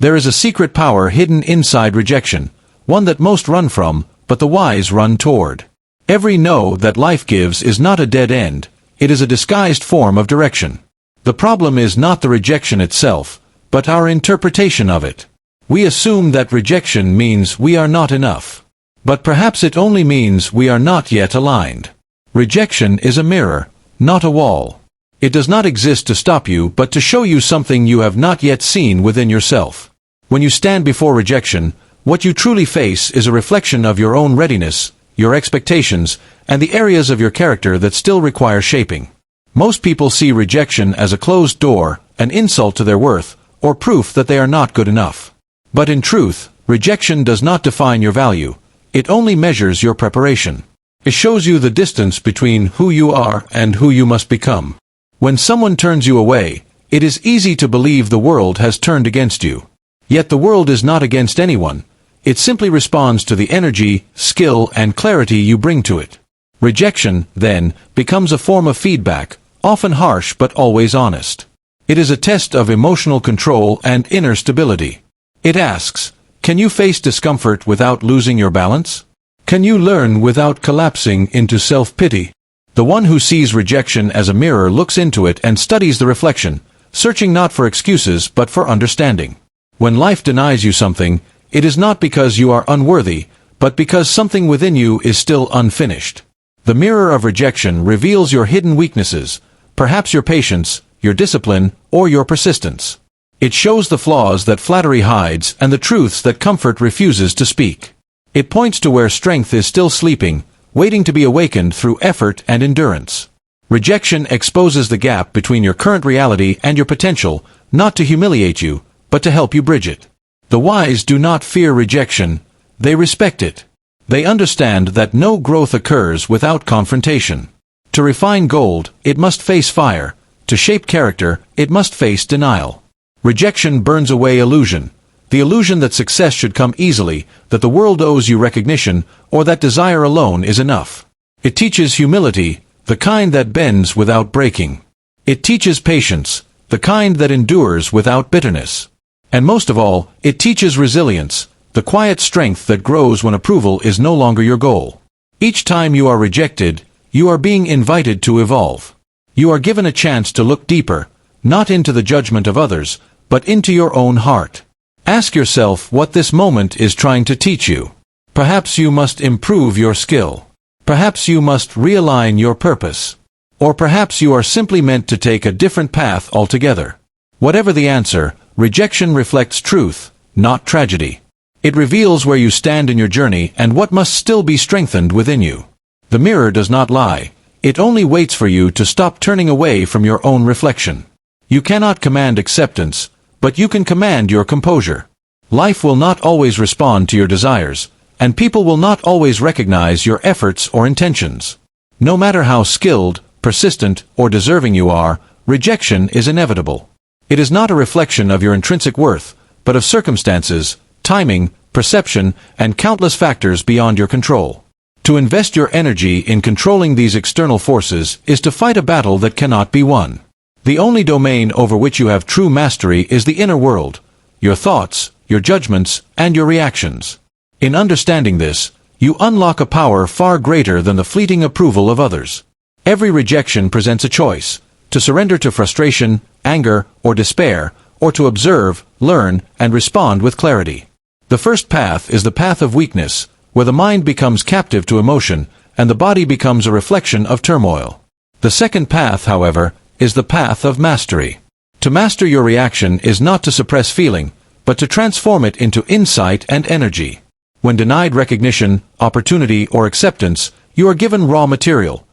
There is a secret power hidden inside rejection, one that most run from, but the wise run toward. Every no that life gives is not a dead end, it is a disguised form of direction. The problem is not the rejection itself, but our interpretation of it. We assume that rejection means we are not enough. But perhaps it only means we are not yet aligned. Rejection is a mirror, not a wall. It does not exist to stop you but to show you something you have not yet seen within yourself. When you stand before rejection, what you truly face is a reflection of your own readiness, your expectations, and the areas of your character that still require shaping. Most people see rejection as a closed door, an insult to their worth, or proof that they are not good enough. But in truth, rejection does not define your value. It only measures your preparation. It shows you the distance between who you are and who you must become. When someone turns you away, it is easy to believe the world has turned against you. Yet the world is not against anyone. It simply responds to the energy, skill, and clarity you bring to it. Rejection, then, becomes a form of feedback, often harsh but always honest. It is a test of emotional control and inner stability. It asks, can you face discomfort without losing your balance? Can you learn without collapsing into self-pity? The one who sees rejection as a mirror looks into it and studies the reflection, searching not for excuses but for understanding. When life denies you something, it is not because you are unworthy, but because something within you is still unfinished. The mirror of rejection reveals your hidden weaknesses, perhaps your patience, your discipline, or your persistence. It shows the flaws that flattery hides and the truths that comfort refuses to speak. It points to where strength is still sleeping, waiting to be awakened through effort and endurance. Rejection exposes the gap between your current reality and your potential, not to humiliate you, but to help you bridge it. The wise do not fear rejection, they respect it. They understand that no growth occurs without confrontation. To refine gold, it must face fire. To shape character, it must face denial. Rejection burns away illusion. The illusion that success should come easily, that the world owes you recognition, or that desire alone is enough. It teaches humility, the kind that bends without breaking. It teaches patience, the kind that endures without bitterness. And most of all, it teaches resilience, the quiet strength that grows when approval is no longer your goal. Each time you are rejected, you are being invited to evolve. You are given a chance to look deeper, not into the judgment of others, but into your own heart. Ask yourself what this moment is trying to teach you. Perhaps you must improve your skill. Perhaps you must realign your purpose. Or perhaps you are simply meant to take a different path altogether. Whatever the answer, rejection reflects truth, not tragedy. It reveals where you stand in your journey and what must still be strengthened within you. The mirror does not lie. It only waits for you to stop turning away from your own reflection. You cannot command acceptance, but you can command your composure. Life will not always respond to your desires, and people will not always recognize your efforts or intentions. No matter how skilled, persistent, or deserving you are, rejection is inevitable. It is not a reflection of your intrinsic worth, but of circumstances, timing, perception, and countless factors beyond your control. To invest your energy in controlling these external forces is to fight a battle that cannot be won. The only domain over which you have true mastery is the inner world, your thoughts, your judgments, and your reactions. In understanding this, you unlock a power far greater than the fleeting approval of others. Every rejection presents a choice, to surrender to frustration, anger, or despair, or to observe, learn, and respond with clarity. The first path is the path of weakness, where the mind becomes captive to emotion, and the body becomes a reflection of turmoil. The second path, however, is the path of mastery. To master your reaction is not to suppress feeling, but to transform it into insight and energy. When denied recognition, opportunity, or acceptance, you are given raw material.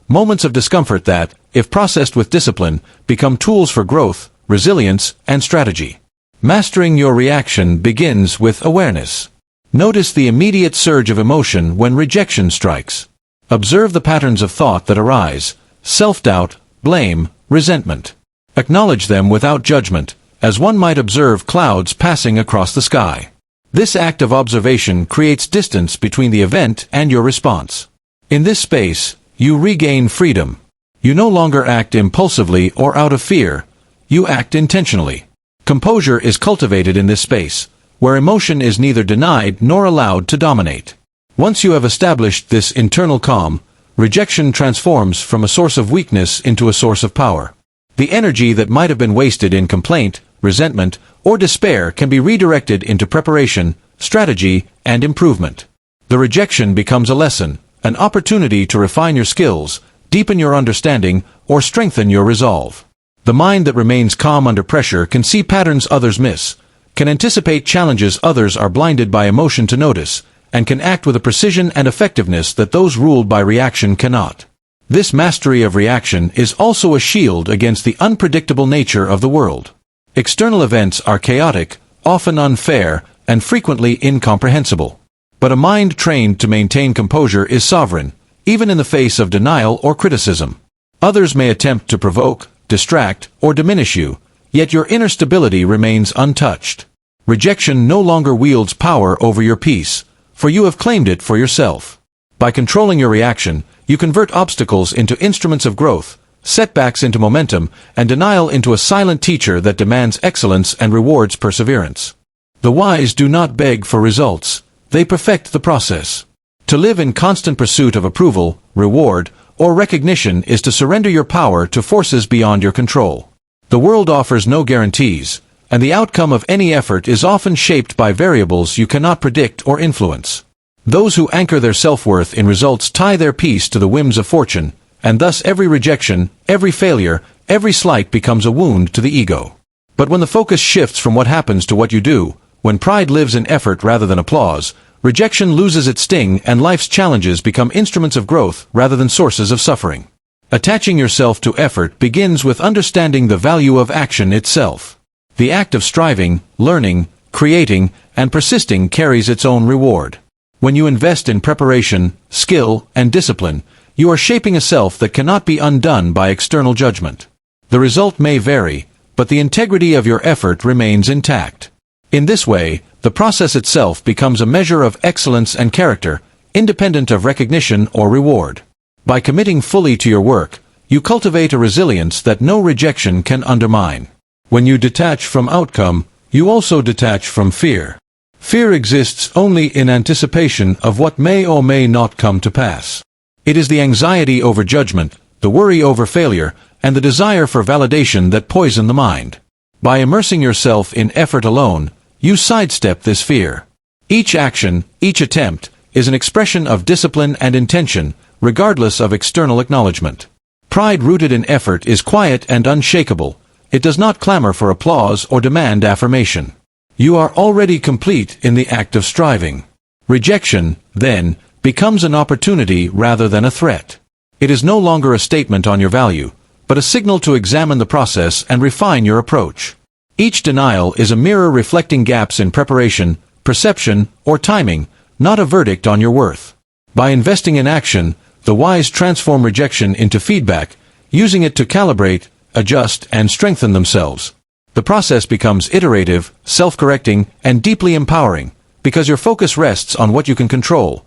Moments of discomfort that, if processed with discipline, become tools for growth, resilience, and strategy. Mastering your reaction begins with awareness. Notice the immediate surge of emotion when rejection strikes. Observe the patterns of thought that arise: self-doubt, blame, resentment. Acknowledge them without judgment, as one might observe clouds passing across the sky. This act of observation creates distance between the event and your response. In this space, you regain freedom. You no longer act impulsively or out of fear. You act intentionally. Composure is cultivated in this space, where emotion is neither denied nor allowed to dominate. Once you have established this internal calm, rejection transforms from a source of weakness into a source of power. The energy that might have been wasted in complaint, resentment, or despair can be redirected into preparation, strategy, and improvement. The rejection becomes a lesson, an opportunity to refine your skills, deepen your understanding, or strengthen your resolve. The mind that remains calm under pressure can see patterns others miss, can anticipate challenges others are blinded by emotion to notice, and can act with a precision and effectiveness that those ruled by reaction cannot. This mastery of reaction is also a shield against the unpredictable nature of the world. External events are chaotic, often unfair, and frequently incomprehensible. But a mind trained to maintain composure is sovereign, even in the face of denial or criticism. Others may attempt to provoke, distract, or diminish you, yet your inner stability remains untouched. Rejection no longer wields power over your peace, for you have claimed it for yourself. By controlling your reaction, you convert obstacles into instruments of growth, setbacks into momentum, and denial into a silent teacher that demands excellence and rewards perseverance. The wise do not beg for results, they perfect the process. To live in constant pursuit of approval, reward, or recognition is to surrender your power to forces beyond your control. The world offers no guarantees, and the outcome of any effort is often shaped by variables you cannot predict or influence. Those who anchor their self-worth in results tie their peace to the whims of fortune, and thus every rejection, every failure, every slight becomes a wound to the ego. But when the focus shifts from what happens to what you do, when pride lives in effort rather than applause, rejection loses its sting and life's challenges become instruments of growth rather than sources of suffering. Attaching yourself to effort begins with understanding the value of action itself. The act of striving, learning, creating, and persisting carries its own reward. When you invest in preparation, skill, and discipline, you are shaping a self that cannot be undone by external judgment. The result may vary, but the integrity of your effort remains intact. In this way, the process itself becomes a measure of excellence and character, independent of recognition or reward. By committing fully to your work, you cultivate a resilience that no rejection can undermine. When you detach from outcome, you also detach from fear. Fear exists only in anticipation of what may or may not come to pass. It is the anxiety over judgment, the worry over failure, and the desire for validation that poison the mind. By immersing yourself in effort alone, you sidestep this fear. Each action, each attempt, is an expression of discipline and intention, regardless of external acknowledgement. Pride rooted in effort is quiet and unshakable. It does not clamor for applause or demand affirmation. You are already complete in the act of striving. Rejection, then, becomes an opportunity rather than a threat. It is no longer a statement on your value, but a signal to examine the process and refine your approach. Each denial is a mirror reflecting gaps in preparation, perception, or timing, not a verdict on your worth. By investing in action, the wise transform rejection into feedback, using it to calibrate, adjust, and strengthen themselves. The process becomes iterative, self-correcting, and deeply empowering, because your focus rests on what you can control: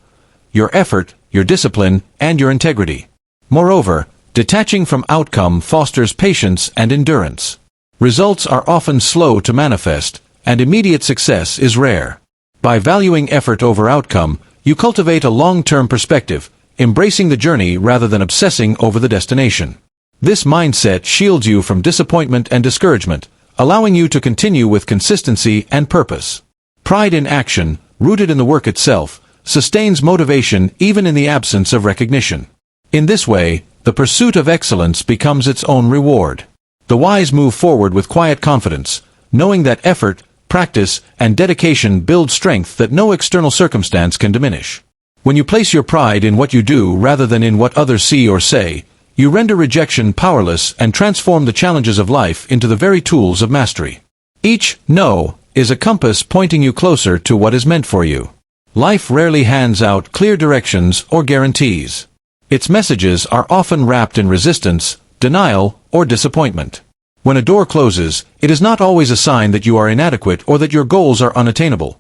your effort, your discipline, and your integrity. Moreover, detaching from outcome fosters patience and endurance. Results are often slow to manifest, and immediate success is rare. By valuing effort over outcome, you cultivate a long-term perspective, embracing the journey rather than obsessing over the destination. This mindset shields you from disappointment and discouragement, allowing you to continue with consistency and purpose. Pride in action, rooted in the work itself, sustains motivation even in the absence of recognition. In this way, the pursuit of excellence becomes its own reward. The wise move forward with quiet confidence, knowing that effort, practice, and dedication build strength that no external circumstance can diminish. When you place your pride in what you do rather than in what others see or say, you render rejection powerless and transform the challenges of life into the very tools of mastery. Each "no" is a compass pointing you closer to what is meant for you. Life rarely hands out clear directions or guarantees. Its messages are often wrapped in resistance, denial, or disappointment. When a door closes, it is not always a sign that you are inadequate or that your goals are unattainable.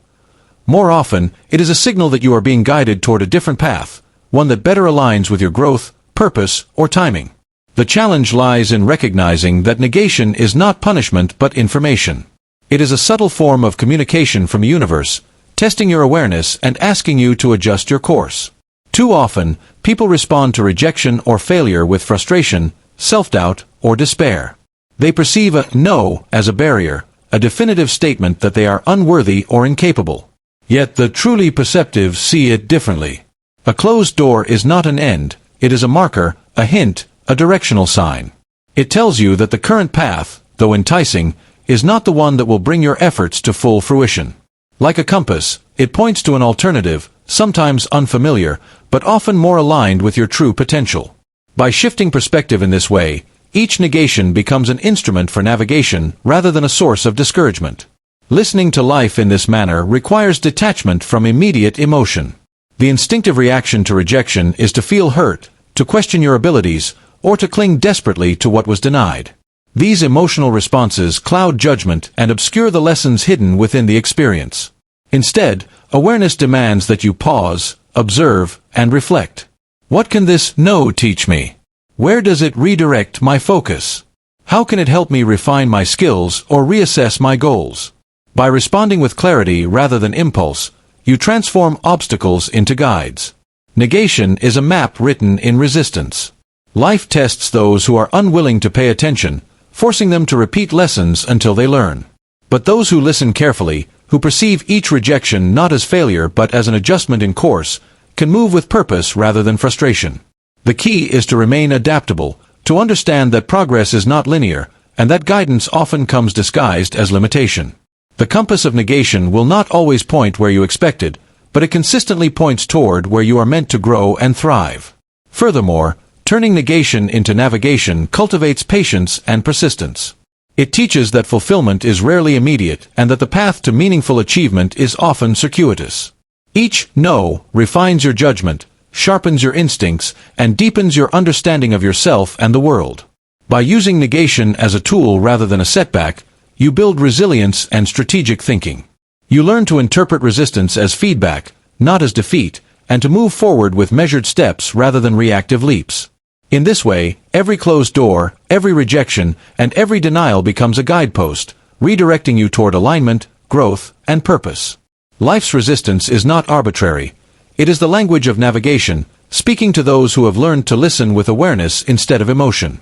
More often, it is a signal that you are being guided toward a different path, one that better aligns with your growth, purpose, or timing. The challenge lies in recognizing that negation is not punishment but information. It is a subtle form of communication from the universe, testing your awareness and asking you to adjust your course. Too often, people respond to rejection or failure with frustration, self-doubt, or despair. They perceive a no as a barrier, a definitive statement that they are unworthy or incapable. Yet the truly perceptive see it differently. A closed door is not an end, it is a marker, a hint, a directional sign. It tells you that the current path, though enticing, is not the one that will bring your efforts to full fruition. Like a compass, it points to an alternative, sometimes unfamiliar, but often more aligned with your true potential. By shifting perspective in this way, each negation becomes an instrument for navigation rather than a source of discouragement. Listening to life in this manner requires detachment from immediate emotion. The instinctive reaction to rejection is to feel hurt, to question your abilities, or to cling desperately to what was denied. These emotional responses cloud judgment and obscure the lessons hidden within the experience. Instead, awareness demands that you pause, observe, and reflect. What can this no teach me? Where does it redirect my focus? How can it help me refine my skills or reassess my goals? By responding with clarity rather than impulse, you transform obstacles into guides. Negation is a map written in resistance. Life tests those who are unwilling to pay attention, forcing them to repeat lessons until they learn. But those who listen carefully, who perceive each rejection not as failure but as an adjustment in course, can move with purpose rather than frustration. The key is to remain adaptable, to understand that progress is not linear, and that guidance often comes disguised as limitation. The compass of negation will not always point where you expected, but it consistently points toward where you are meant to grow and thrive. Furthermore, turning negation into navigation cultivates patience and persistence. It teaches that fulfillment is rarely immediate and that the path to meaningful achievement is often circuitous. Each no refines your judgment, sharpens your instincts, and deepens your understanding of yourself and the world. By using negation as a tool rather than a setback, you build resilience and strategic thinking. You learn to interpret resistance as feedback, not as defeat, and to move forward with measured steps rather than reactive leaps. In this way, every closed door, every rejection, and every denial becomes a guidepost, redirecting you toward alignment, growth, and purpose. Life's resistance is not arbitrary. It is the language of navigation, speaking to those who have learned to listen with awareness instead of emotion.